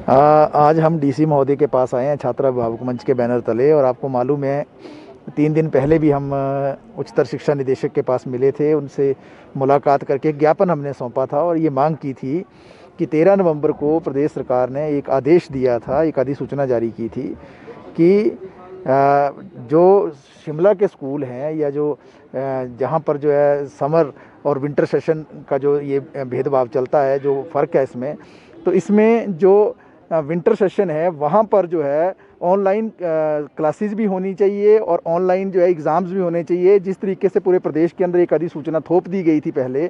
आज हम डीसी महोदय के पास आए हैं छात्र अभिभावक मंच के बैनर तले। और आपको मालूम है 3 दिन पहले भी हम उच्चतर शिक्षा निदेशक के पास मिले थे, उनसे मुलाकात करके एक ज्ञापन हमने सौंपा था और ये मांग की थी कि 13 नवंबर को प्रदेश सरकार ने एक आदेश दिया था, एक अधिसूचना जारी की थी कि जो शिमला के स्कूल हैं या जो जहाँ पर जो है समर और विंटर सेशन का जो ये भेदभाव चलता है, जो फ़र्क है इसमें, तो इसमें जो विंटर सेशन है वहाँ पर जो है ऑनलाइन क्लासेस भी होनी चाहिए और ऑनलाइन जो है एग्ज़ाम्स भी होने चाहिए। जिस तरीके से पूरे प्रदेश के अंदर एक अधिसूचना थोप दी गई थी पहले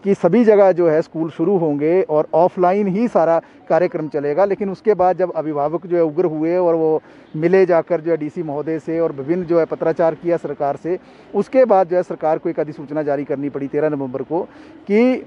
कि सभी जगह जो है स्कूल शुरू होंगे और ऑफलाइन ही सारा कार्यक्रम चलेगा, लेकिन उसके बाद जब अभिभावक जो है उग्र हुए और वो मिले जाकर जो है डीसी महोदय से और विभिन्न जो है पत्राचार किया सरकार से, उसके बाद जो है सरकार को एक अधिसूचना जारी करनी पड़ी 13 नवंबर को कि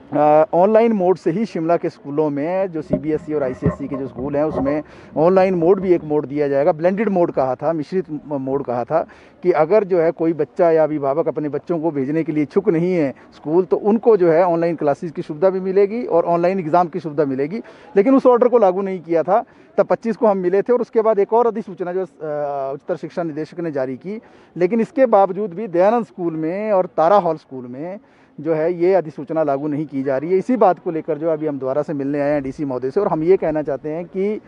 ऑनलाइन मोड से ही शिमला के स्कूलों में जो सीबीएसई और आईसीएसई के जो स्कूल हैं उसमें ऑनलाइन मोड भी एक मोड दिया जाएगा। ब्लेंडेड मोड कहा था, मिश्रित मोड कहा था कि अगर जो है कोई बच्चा या अभिभावक अपने बच्चों को भेजने के लिए इच्छुक नहीं है स्कूल, तो उनको जो है ऑनलाइन क्लासेस की सुविधा भी मिलेगी और ऑनलाइन एग्ज़ाम की सुविधा मिलेगी। लेकिन उस ऑर्डर को लागू नहीं किया था। तब 25 को हम मिले थे और उसके बाद एक और अधिसूचना जो उच्चतर शिक्षा निदेशक ने जारी की, लेकिन इसके बावजूद भी दयानंद स्कूल में और तारा हॉल स्कूल में जो है ये अधिसूचना लागू नहीं की जा रही है। इसी बात को लेकर जो अभी हम दोबारा से मिलने आए हैं डीसी महोदय से, और हम ये कहना चाहते हैं कि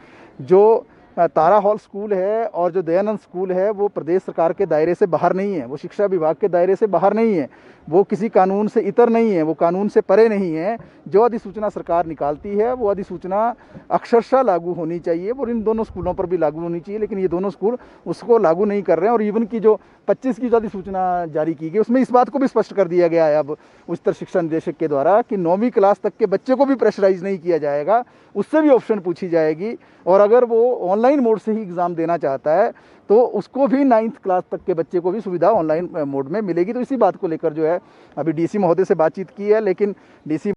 जो तारा हॉल स्कूल है और जो दयानंद स्कूल है वो प्रदेश सरकार के दायरे से बाहर नहीं है, वो शिक्षा विभाग के दायरे से बाहर नहीं है, वो किसी कानून से इतर नहीं है, वो कानून से परे नहीं है। जो अधिसूचना सरकार निकालती है वो अधिसूचना अक्षरशः लागू होनी चाहिए, और इन दोनों स्कूलों पर भी लागू होनी चाहिए। लेकिन ये दोनों स्कूल उसको लागू नहीं कर रहे हैं। और इवन की जो 25 की जो अधिसूचना जारी की गई उसमें इस बात को भी स्पष्ट कर दिया गया है अब उच्चतर शिक्षा निदेशक के द्वारा कि 9वीं क्लास तक के बच्चे को भी प्रेशराइज नहीं किया जाएगा, उससे भी ऑप्शन पूछी जाएगी। और अगर वो ऑनलाइन मोड से ही एग्ज़ाम देना चाहता है तो उसको भी 9th क्लास तक के बच्चे को भी सुविधा ऑनलाइन मोड में मिलेगी। तो इसी बात को लेकर जो है अभी डीसी महोदय से बातचीत की है, लेकिन डीसी